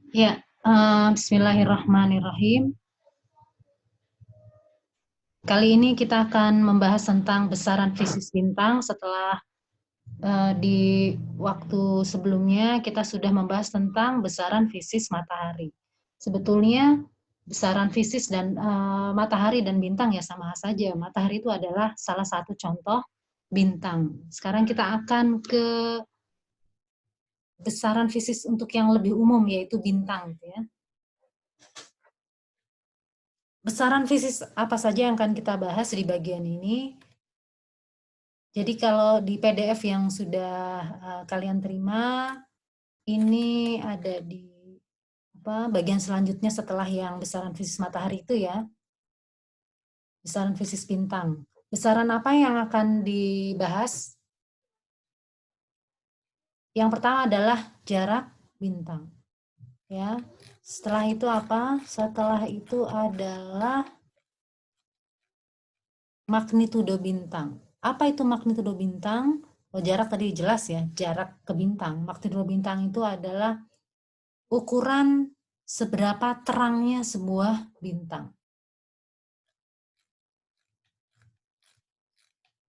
Ya, bismillahirrahmanirrahim. Kali ini kita akan membahas tentang besaran fisis bintang setelah di waktu sebelumnya kita sudah membahas tentang besaran fisis matahari. Sebetulnya besaran fisis dan matahari dan bintang ya sama saja. Matahari itu adalah salah satu contoh bintang. Sekarang kita akan ke besaran fisis untuk yang lebih umum yaitu bintang, ya. Besaran fisis apa saja yang akan kita bahas di bagian ini? Jadi kalau di PDF yang sudah kalian terima, ini ada di bagian selanjutnya setelah yang besaran fisis matahari itu ya, besaran fisis bintang. Besaran apa yang akan dibahas? Yang pertama adalah jarak bintang. Ya. Setelah itu apa? Setelah itu adalah magnitudo bintang. Apa itu magnitudo bintang? Oh, jarak tadi jelas ya, jarak ke bintang. Magnitudo bintang itu adalah ukuran seberapa terangnya sebuah bintang.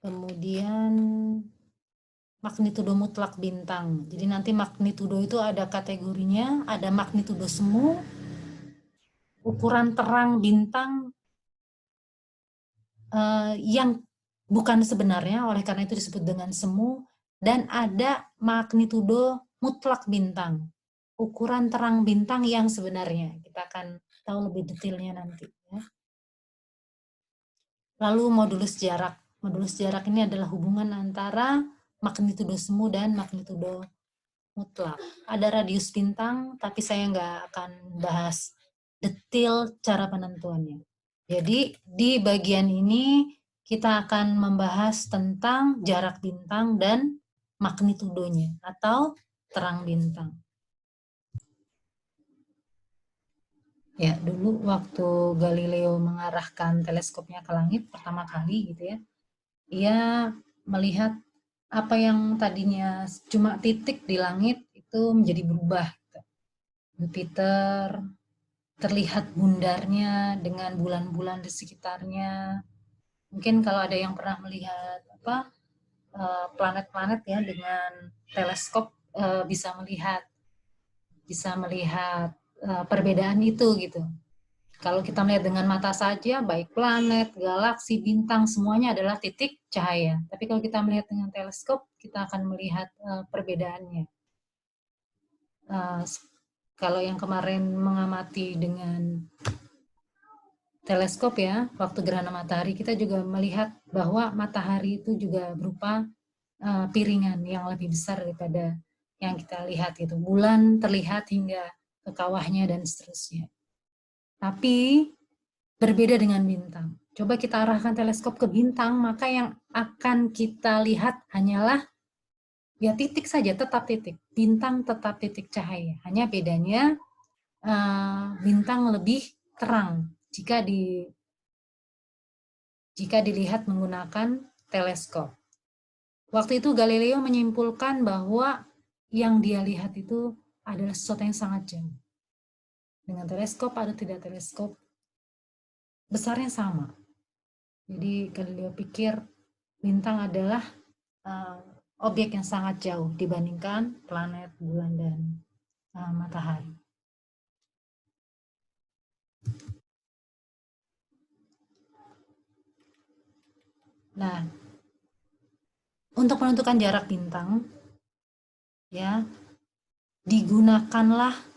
Kemudian magnitudo mutlak bintang. Jadi nanti magnitudo itu ada kategorinya, ada magnitudo semu, ukuran terang bintang yang bukan sebenarnya, oleh karena itu disebut dengan semu, dan ada magnitudo mutlak bintang, ukuran terang bintang yang sebenarnya. Kita akan tahu lebih detailnya nanti. Ya. Lalu modulus jarak. Modulus jarak ini adalah hubungan antara magnitudo semu dan magnitudo mutlak. Ada radius bintang, tapi saya nggak akan bahas detail cara penentuannya. Jadi di bagian ini kita akan membahas tentang jarak bintang dan magnitudonya atau terang bintang. Ya, dulu waktu Galileo mengarahkan teleskopnya ke langit pertama kali gitu ya, ia melihat apa yang tadinya cuma titik di langit itu menjadi berubah. Jupiter terlihat bundarnya dengan bulan-bulan di sekitarnya. Mungkin kalau ada yang pernah melihat planet-planet ya dengan teleskop bisa melihat perbedaan itu gitu. Kalau kita melihat dengan mata saja, baik planet, galaksi, bintang, semuanya adalah titik cahaya. Tapi kalau kita melihat dengan teleskop, kita akan melihat perbedaannya. Kalau yang kemarin mengamati dengan teleskop ya, waktu gerhana matahari, kita juga melihat bahwa matahari itu juga berupa piringan yang lebih besar daripada yang kita lihat itu. Bulan terlihat hingga ke kawahnya dan seterusnya. Tapi berbeda dengan bintang. Coba kita arahkan teleskop ke bintang, maka yang akan kita lihat hanyalah ya titik saja, tetap titik. Bintang tetap titik cahaya. Hanya bedanya bintang lebih terang jika dilihat menggunakan teleskop. Waktu itu Galileo menyimpulkan bahwa yang dia lihat itu adalah sesuatu yang sangat jauh. Dengan teleskop atau tidak teleskop, besarnya sama. Jadi Galileo pikir bintang adalah objek yang sangat jauh dibandingkan planet, bulan, dan matahari. Nah, untuk menentukan jarak bintang, ya, digunakanlah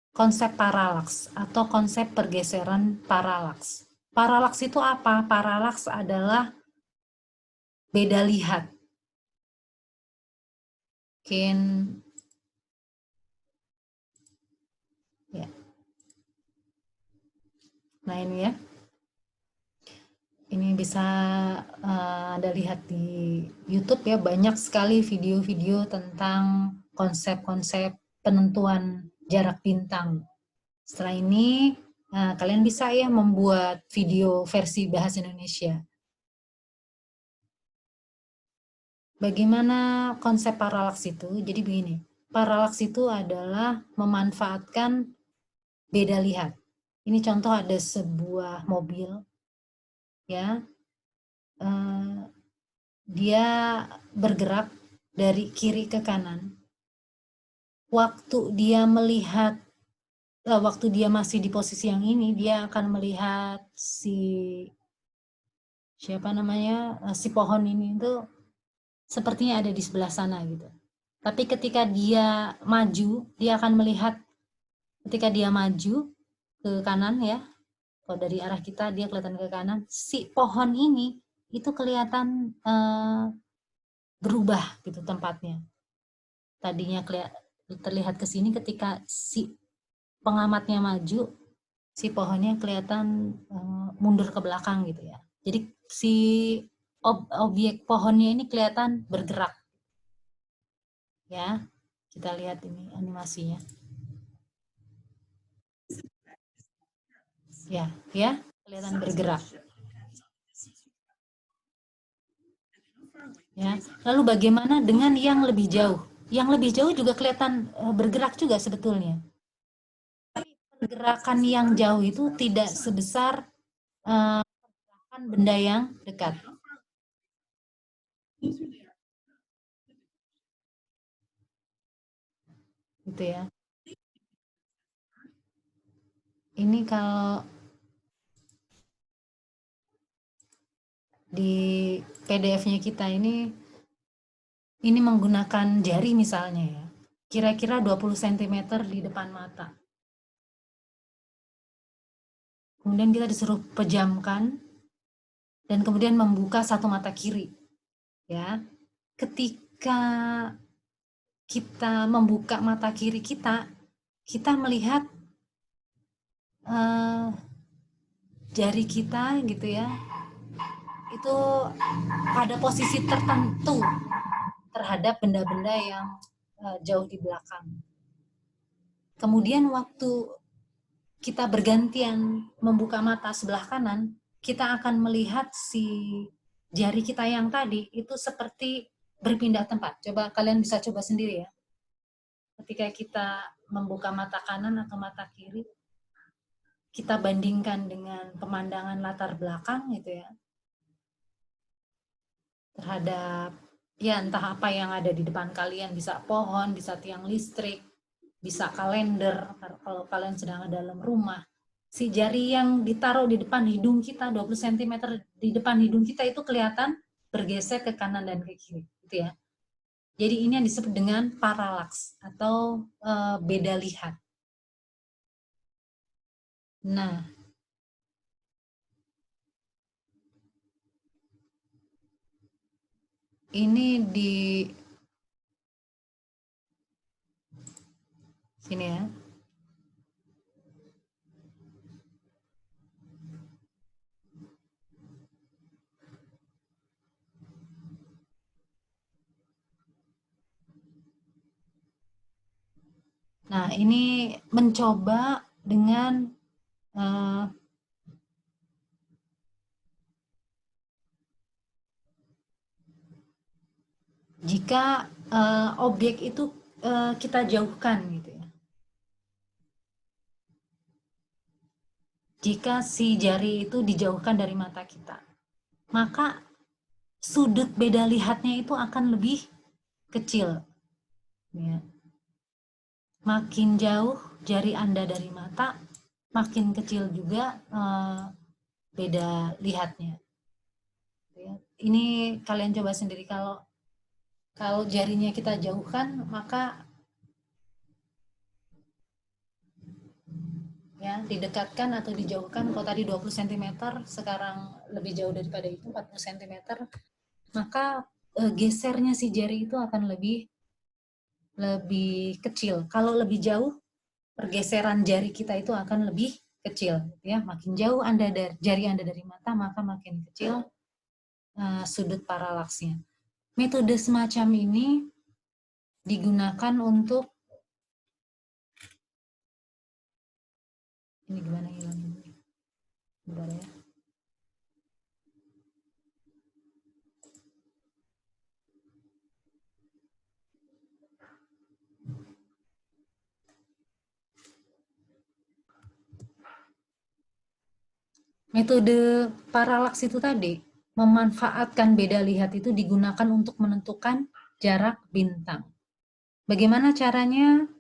konsep paralaks atau konsep pergeseran paralaks. Paralaks itu apa? Paralaks adalah beda lihat. Mungkin ya. Nah ini ya. Ini bisa Anda lihat di YouTube ya, banyak sekali video-video tentang konsep-konsep penentuan jarak bintang. Setelah ini kalian bisa ya membuat video versi bahasa Indonesia. Bagaimana konsep paralaks itu? Jadi begini, paralaks itu adalah memanfaatkan beda lihat. Ini contoh ada sebuah mobil, ya, dia bergerak dari kiri ke kanan. Waktu dia melihat, waktu dia masih di posisi yang ini, dia akan melihat siapa namanya, si pohon ini itu sepertinya ada di sebelah sana gitu. Tapi ketika dia maju, dia akan melihat, ketika dia maju ke kanan ya, kalau dari arah kita dia kelihatan ke kanan, si pohon ini itu kelihatan berubah gitu tempatnya. Tadinya terlihat ke sini, ketika si pengamatnya maju, si pohonnya kelihatan mundur ke belakang gitu ya. Jadi si objek pohonnya ini kelihatan bergerak. Ya, kita lihat ini animasinya. Ya, kelihatan bergerak. Ya, lalu bagaimana dengan yang lebih jauh? Yang lebih jauh juga kelihatan bergerak juga sebetulnya. Tapi pergerakan yang jauh itu tidak sebesar pergerakan benda yang dekat. Gitu ya. Ini kalau di PDF-nya kita ini menggunakan jari misalnya ya. Kira-kira 20 cm di depan mata. Kemudian kita disuruh pejamkan dan kemudian membuka satu mata kiri. Ya. Ketika kita membuka mata kiri kita melihat jari kita gitu ya, itu pada posisi tertentu terhadap benda-benda yang jauh di belakang. Kemudian waktu kita bergantian membuka mata sebelah kanan, kita akan melihat si jari kita yang tadi itu seperti berpindah tempat. Coba kalian bisa coba sendiri ya. Ketika kita membuka mata kanan atau mata kiri, kita bandingkan dengan pemandangan latar belakang gitu ya, terhadap ya entah apa yang ada di depan kalian, bisa pohon, bisa tiang listrik, bisa kalender kalau kalian sedang ada dalam rumah. Si jari yang ditaruh di depan hidung kita 20 cm di depan hidung kita itu kelihatan bergeser ke kanan dan ke kiri gitu ya. Jadi ini yang disebut dengan paralaks atau beda lihat. Nah, ini di sini ya. Nah, ini mencoba dengan jika objek itu kita jauhkan gitu ya. Jika si jari itu dijauhkan dari mata kita, maka sudut beda lihatnya itu akan lebih kecil. Ya. Makin jauh jari Anda dari mata, makin kecil juga beda lihatnya. Ya. Ini kalian coba sendiri, kalau jarinya kita jauhkan, maka ya didekatkan atau dijauhkan, kalau tadi 20 cm, sekarang lebih jauh daripada itu 40 cm, maka gesernya si jari itu akan lebih kecil. Kalau lebih jauh, pergeseran jari kita itu akan lebih kecil ya. Makin jauh jari Anda dari mata, maka makin kecil sudut paralaksnya. Metode semacam ini digunakan untuk ini gimana hilangnya? Bentar ya. Metode paralaks itu tadi, memanfaatkan beda lihat itu digunakan untuk menentukan jarak bintang. Bagaimana caranya?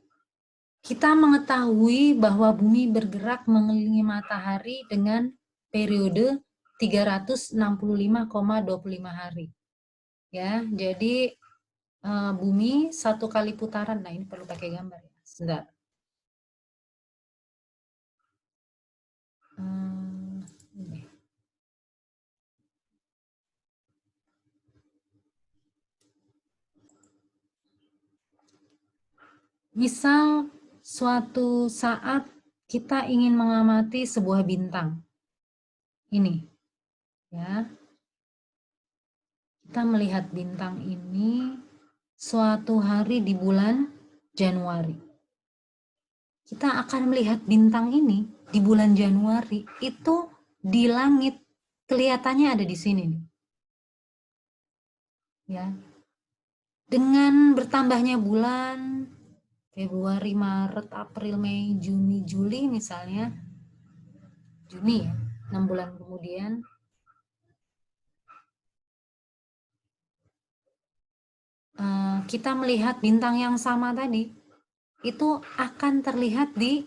Kita mengetahui bahwa bumi bergerak mengelilingi matahari dengan periode 365,25 hari. Ya, jadi bumi satu kali putaran. Nah, ini perlu pakai gambar ya. Sebentar. Ini. Misal suatu saat kita ingin mengamati sebuah bintang. Ini, ya. Kita melihat bintang ini suatu hari di bulan Januari. Kita akan melihat bintang ini di bulan Januari, itu di langit kelihatannya ada di sini nih. Ya. Dengan bertambahnya bulan Februari, Maret, April, Mei, Juni, Juli misalnya, Juni ya, 6 bulan kemudian, kita melihat bintang yang sama tadi, itu akan terlihat di,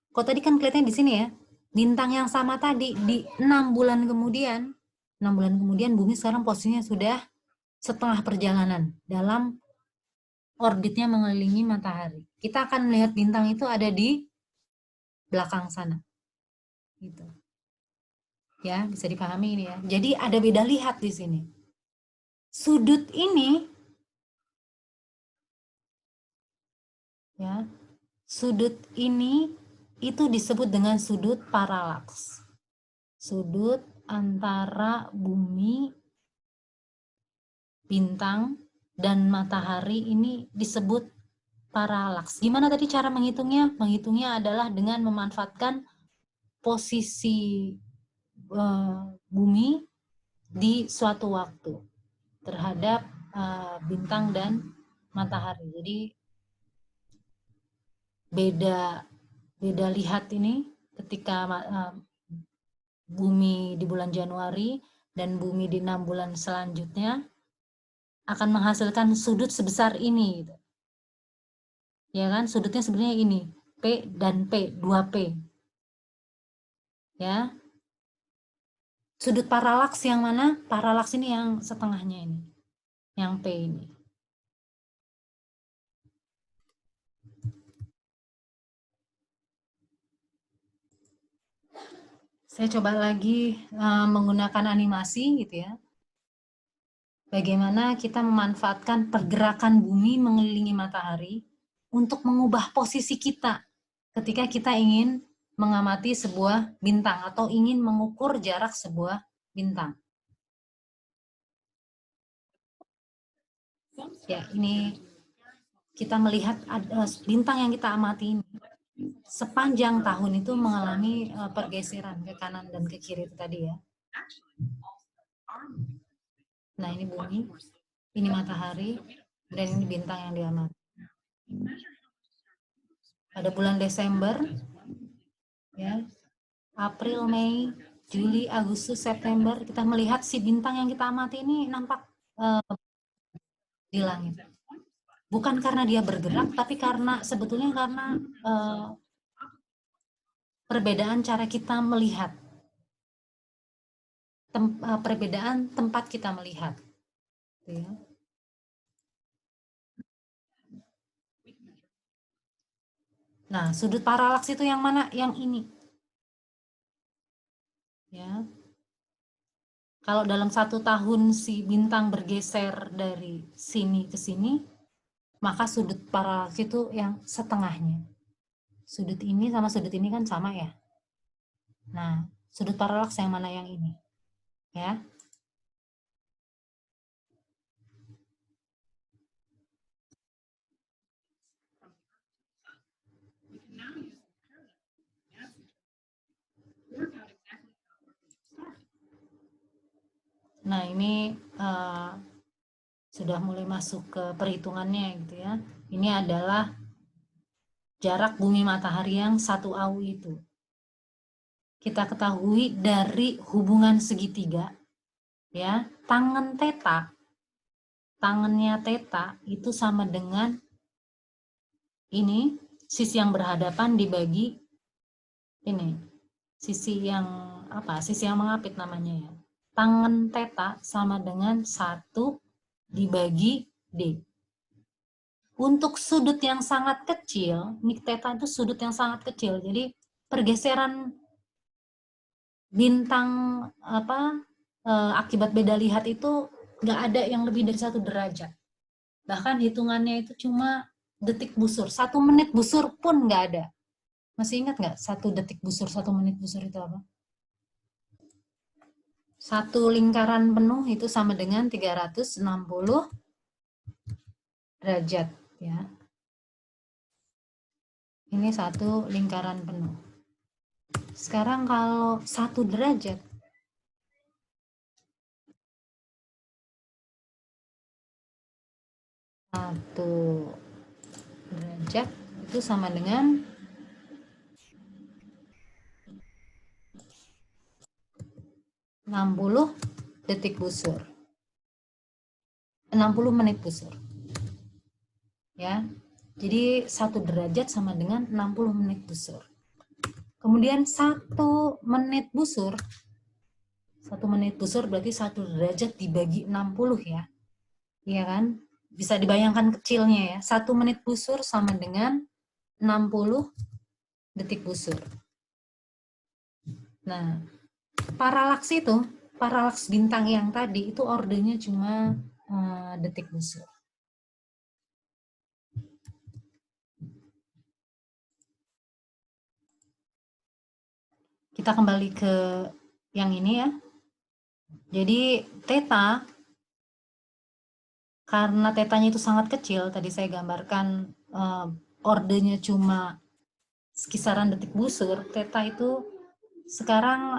kok tadi kan kelihatannya di sini ya, bintang yang sama tadi di 6 bulan kemudian, 6 bulan kemudian bumi sekarang posisinya sudah setengah perjalanan dalam orbitnya mengelilingi matahari. Kita akan melihat bintang itu ada di belakang sana. Gitu. Ya, bisa dipahami ini ya. Jadi ada beda lihat di sini. Sudut ini, ya, sudut ini itu disebut dengan sudut paralaks. Sudut antara bumi, bintang, dan matahari ini disebut paralaks. Gimana tadi cara menghitungnya? Menghitungnya adalah dengan memanfaatkan posisi bumi di suatu waktu terhadap bintang dan matahari. Jadi beda lihat ini ketika bumi di bulan Januari dan bumi di 6 bulan selanjutnya akan menghasilkan sudut sebesar ini gitu. Ya kan, sudutnya sebenarnya ini P dan P, 2P. Ya. Sudut paralaks yang mana? Paralaks ini yang setengahnya ini. Yang P ini. Saya coba lagi menggunakan animasi gitu ya. Bagaimana kita memanfaatkan pergerakan bumi mengelilingi matahari untuk mengubah posisi kita ketika kita ingin mengamati sebuah bintang atau ingin mengukur jarak sebuah bintang. Ya, ini kita melihat bintang yang kita amati ini sepanjang tahun itu mengalami pergeseran ke kanan dan ke kiri itu tadi ya. Nah, ini bumi, ini matahari, dan ini bintang yang diamati. Pada bulan Desember, ya, April, Mei, Juli, Agustus, September, kita melihat si bintang yang kita amati ini nampak di langit. Bukan karena dia bergerak, tapi karena sebetulnya karena perbedaan cara kita melihat, perbedaan tempat kita melihat. Ya. Nah, sudut paralaks itu yang mana? Yang ini. Ya. Kalau dalam 1 tahun si bintang bergeser dari sini ke sini, maka sudut paralaks itu yang setengahnya. Sudut ini sama sudut ini kan sama ya. Nah, sudut paralaks yang mana yang ini? Ya. Nah, ini sudah mulai masuk ke perhitungannya gitu ya. Ini adalah jarak bumi matahari yang 1 AU itu. kita ketahui dari hubungan segitiga, ya, tangannya theta itu sama dengan ini, sisi yang berhadapan dibagi ini, sisi yang apa? Sisi yang mengapit namanya ya. Tangan theta sama dengan 1 dibagi D. Untuk sudut yang sangat kecil, nik theta itu sudut yang sangat kecil. Jadi pergeseran bintang akibat beda lihat itu nggak ada yang lebih dari 1 derajat. Bahkan hitungannya itu cuma detik busur. 1 menit busur pun nggak ada. Masih ingat nggak 1 detik busur, 1 menit busur itu apa? 1 lingkaran penuh itu sama dengan 360 derajat. Ya. Ini 1 lingkaran penuh. Sekarang kalau 1 derajat, 1 derajat itu sama dengan 60 detik busur. 60 menit busur. Ya. Jadi 1 derajat sama dengan 60 menit busur. Kemudian 1 menit busur, 1 menit busur berarti 1 derajat dibagi 60 ya. Iya kan? Bisa dibayangkan kecilnya ya. 1 menit busur sama dengan 60 detik busur. Nah, paralaks bintang yang tadi itu ordenya cuma detik busur. Kita kembali ke yang ini ya. Jadi theta, karena tetanya itu sangat kecil, tadi saya gambarkan ordenya cuma kisaran detik busur, theta itu sekarang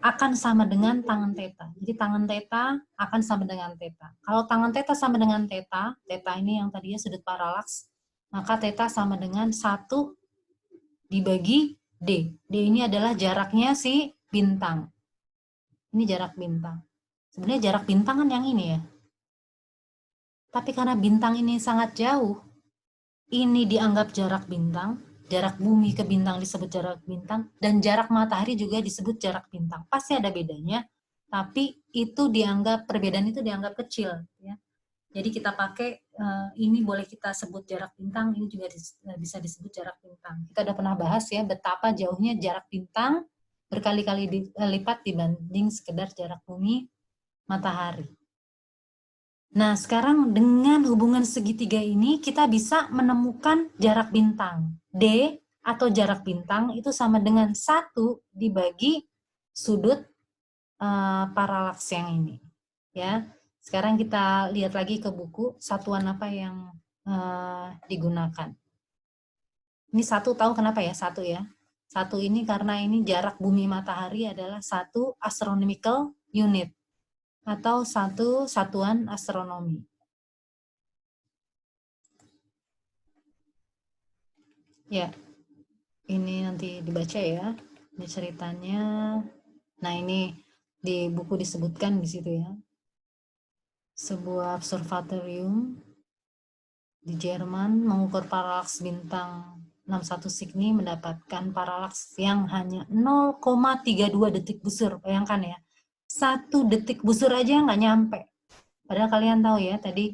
akan sama dengan tangan theta. Jadi tangan theta akan sama dengan theta. Kalau tangan theta sama dengan theta, theta ini yang tadinya sudut paralaks, maka theta sama dengan 1 dibagi D. D ini adalah jaraknya si bintang. Ini jarak bintang. Sebenarnya jarak bintang kan yang ini ya. Tapi karena bintang ini sangat jauh, ini dianggap jarak bintang, jarak bumi ke bintang disebut jarak bintang, dan jarak matahari juga disebut jarak bintang. Pasti ada bedanya, tapi itu dianggap, perbedaan itu dianggap kecil. Ya. Jadi kita pakai, ini boleh kita sebut jarak bintang, ini juga bisa disebut jarak bintang. Kita udah pernah bahas ya, betapa jauhnya jarak bintang berkali-kali lipat dibanding sekedar jarak bumi matahari. Nah, sekarang dengan hubungan segitiga ini kita bisa menemukan jarak bintang. D atau jarak bintang itu sama dengan 1 dibagi sudut paralaks yang ini. Ya. Sekarang kita lihat lagi ke buku, satuan apa yang digunakan. Ini 1 tahu kenapa ya? 1 ya. 1 ini karena ini jarak bumi matahari adalah 1 astronomical unit atau 1 satuan astronomi. Ya, ini nanti dibaca ya. Ini ceritanya. Nah, ini di buku disebutkan di situ ya. Sebuah observatorium di Jerman mengukur paralaks bintang 61 Cygni mendapatkan paralaks yang hanya 0,32 detik busur. Bayangkan ya, 1 detik busur aja nggak nyampe. Padahal kalian tahu ya, tadi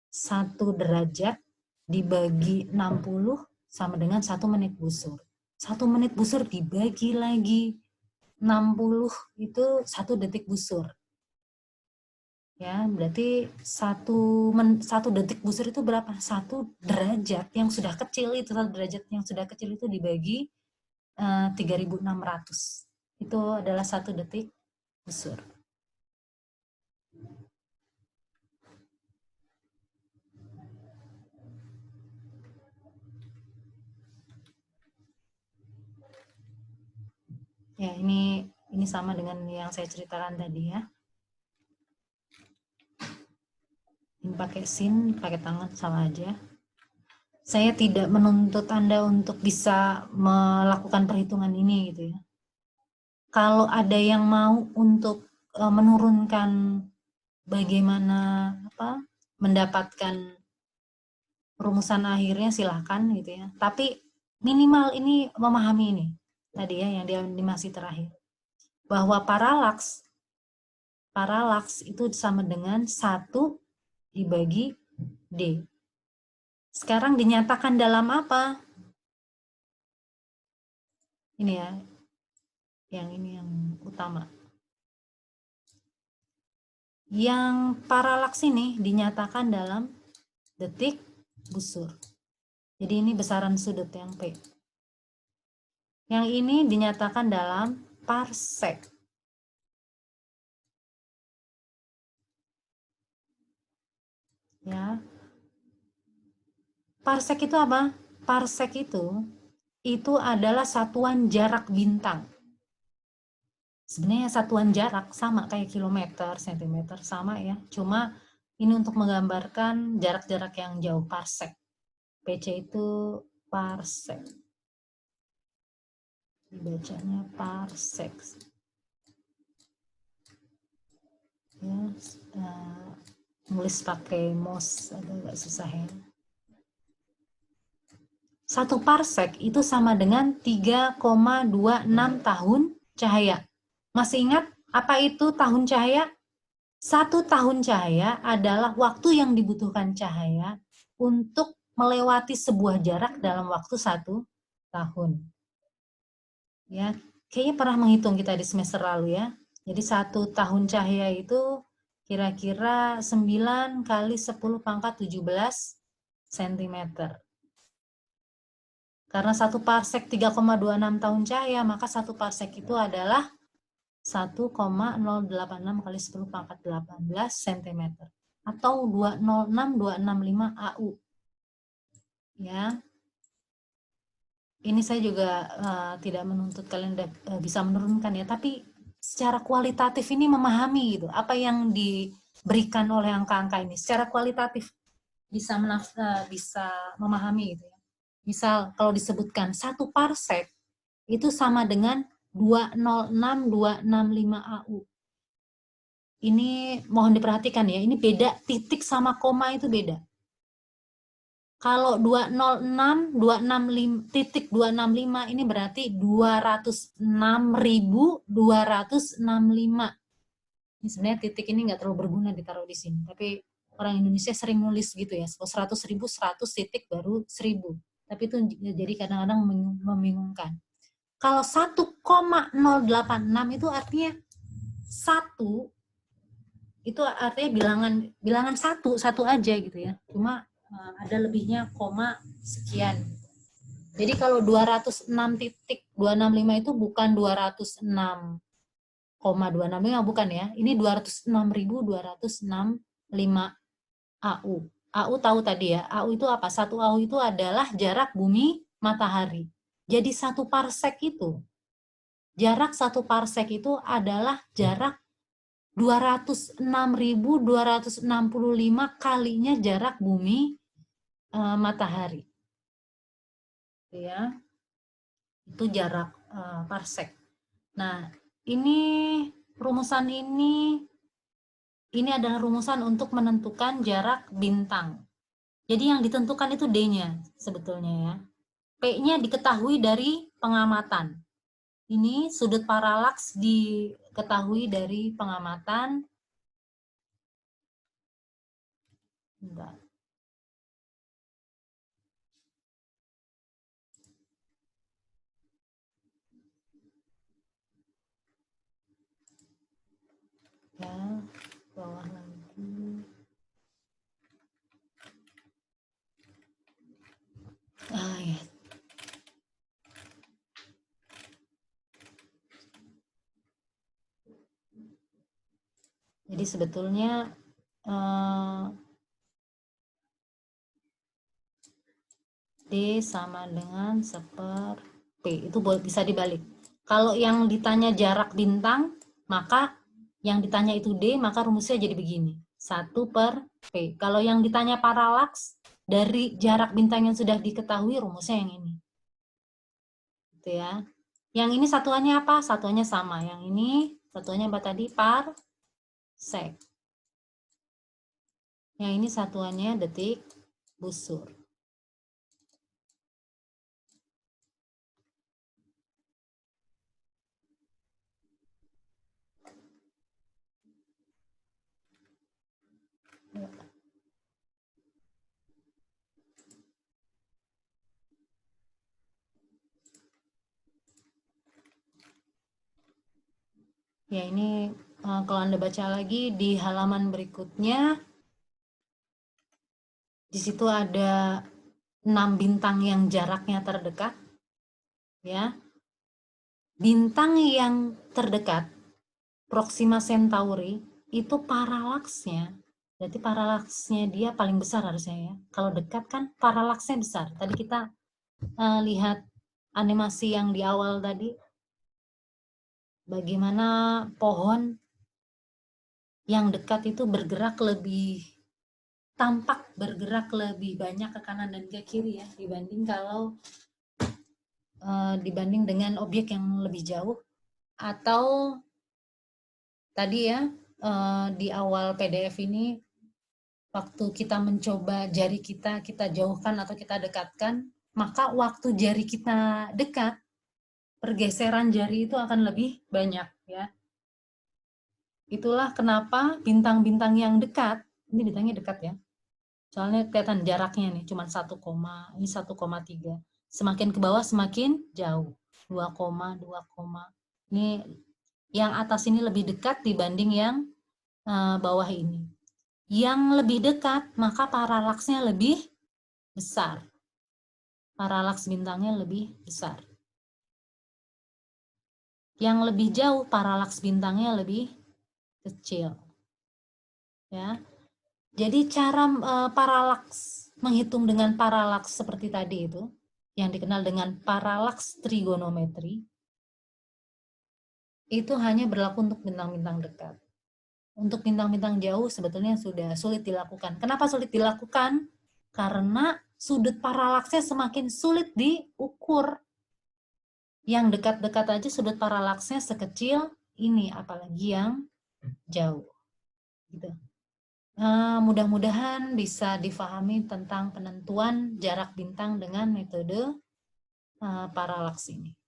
1 derajat dibagi 60 sama dengan 1 menit busur. 1 menit busur dibagi lagi 60 itu 1 detik busur. Ya, berarti 1 detik busur itu berapa? 1 derajat yang sudah kecil itu, 1 derajat yang sudah kecil itu dibagi 3.600. Itu adalah 1 detik busur. Ya, ini sama dengan yang saya ceritakan tadi ya. Ini pakai sin, pakai tangan sama aja. Saya tidak menuntut Anda untuk bisa melakukan perhitungan ini gitu ya. Kalau ada yang mau untuk menurunkan bagaimana mendapatkan rumusan akhirnya, silahkan gitu ya. Tapi minimal ini memahami ini tadi ya yang di animasi terakhir, bahwa paralaks itu sama dengan 1 dibagi D. Sekarang dinyatakan dalam apa? Ini ya, yang ini yang utama. Yang paralaks ini dinyatakan dalam detik busur. Jadi ini besaran sudut yang P. Yang ini dinyatakan dalam parsek. Ya. Parsek itu apa? Parsek itu adalah satuan jarak bintang. Sebenarnya satuan jarak sama kayak kilometer, sentimeter, sama ya. Cuma ini untuk menggambarkan jarak-jarak yang jauh, parsek. PC itu parsek. Dibacanya parsek. Ya, nulis pakai mouse agak susah ya. 1 parsek itu sama dengan 3,26 tahun cahaya. Masih ingat apa itu tahun cahaya? 1 tahun cahaya adalah waktu yang dibutuhkan cahaya untuk melewati sebuah jarak dalam waktu 1 tahun. Ya, kayaknya pernah menghitung kita di semester lalu ya. Jadi 1 tahun cahaya itu kira-kira 9 kali 10 pangkat 17 cm. Karena 1 parsek 3,26 tahun cahaya, maka 1 parsek itu adalah 1,086 kali 10 pangkat 18 cm. Atau 206265 AU. Ya. Ini saya juga tidak menuntut kalian bisa menurunkan ya, tapi secara kualitatif ini memahami gitu, apa yang diberikan oleh angka-angka ini secara kualitatif bisa bisa memahami gitu ya. Misal kalau disebutkan 1 parsek itu sama dengan 206265 AU. Ini mohon diperhatikan ya, ini beda, titik sama koma itu beda. Kalau 206.265 ini berarti 206.265. Ini sebenarnya titik ini nggak terlalu berguna ditaruh di sini, tapi orang Indonesia sering nulis gitu ya, 100.000 100 titik baru 1000. Tapi itu jadi kadang-kadang membingungkan. Kalau 1,086 itu artinya 1 itu artinya bilangan satu aja gitu ya. Cuma ada lebihnya koma sekian. Jadi kalau 206.265 itu bukan 206,265 bukan ya. Ini 206.265 AU. AU tahu tadi ya. AU itu apa? 1 AU itu adalah jarak bumi matahari. Jadi 1 parsek itu, jarak 1 parsek itu adalah jarak 206.265 kalinya jarak bumi matahari. Ya. Itu jarak parsek. Nah, ini rumusan ini adalah rumusan untuk menentukan jarak bintang. Jadi yang ditentukan itu D-nya sebetulnya ya. P-nya diketahui dari pengamatan. Ini sudut paralaks diketahui dari pengamatan. Bentar. Ya, bawah lagi. Ya. Jadi sebetulnya D sama dengan 1/P. Itu bisa dibalik. Kalau yang ditanya jarak bintang, maka yang ditanya itu D, maka rumusnya jadi begini. 1/P. Kalau yang ditanya paralaks, dari jarak bintang yang sudah diketahui, rumusnya yang ini. Gitu ya. Yang ini satuannya apa? Satuannya sama. Yang ini satuannya apa tadi? Parsec. Yang ini satuannya detik busur. Ya ini kalau Anda baca lagi di halaman berikutnya, di situ ada 6 bintang yang jaraknya terdekat. Ya, bintang yang terdekat, Proxima Centauri, itu paralaksnya, berarti paralaksnya dia paling besar harusnya ya. Kalau dekat kan paralaksnya besar. Tadi kita lihat animasi yang di awal tadi, bagaimana pohon yang dekat itu bergerak lebih tampak, bergerak lebih banyak ke kanan dan ke kiri ya, dibanding kalau dibanding dengan objek yang lebih jauh. Atau tadi ya di awal PDF ini, waktu kita mencoba jari kita jauhkan atau kita dekatkan, maka waktu jari kita dekat, pergeseran jari itu akan lebih banyak ya. Itulah kenapa bintang-bintang yang dekat, ini bintangnya dekat ya, soalnya kelihatan jaraknya nih cuma 1, ini 1,3. Semakin ke bawah semakin jauh, 2, 2, ini yang atas ini lebih dekat dibanding yang bawah ini. Yang lebih dekat maka paralaksnya lebih besar, paralaks bintangnya lebih besar. Yang lebih jauh paralaks bintangnya lebih kecil ya. Jadi cara paralaks, menghitung dengan paralaks seperti tadi itu, yang dikenal dengan paralaks trigonometri, itu hanya berlaku untuk bintang-bintang dekat. Untuk bintang-bintang jauh sebetulnya sudah sulit dilakukan. Kenapa sulit dilakukan? Karena sudut paralaksnya semakin sulit diukur. Yang dekat-dekat aja sudut paralaksnya sekecil ini, apalagi yang jauh. Gitu. Mudah-mudahan bisa difahami tentang penentuan jarak bintang dengan metode paralaks ini.